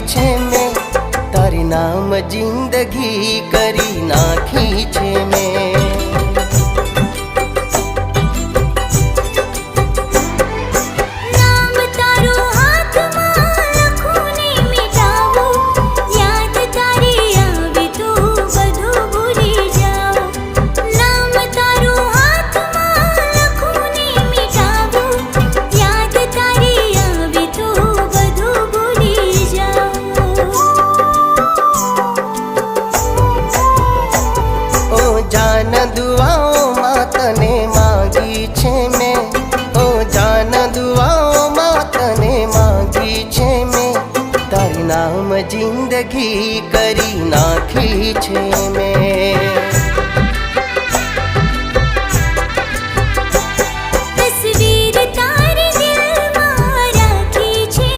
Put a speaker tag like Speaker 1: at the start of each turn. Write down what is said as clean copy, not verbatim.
Speaker 1: છે મેં, તારી નામ જિંદગી કરી નાખી છે મેં। दुआओं तने मांगी छे मैं, ओ जान दुआओं तने मांगी छे मैं, तारी नाम जिंदगी करी नाखी छे मैं।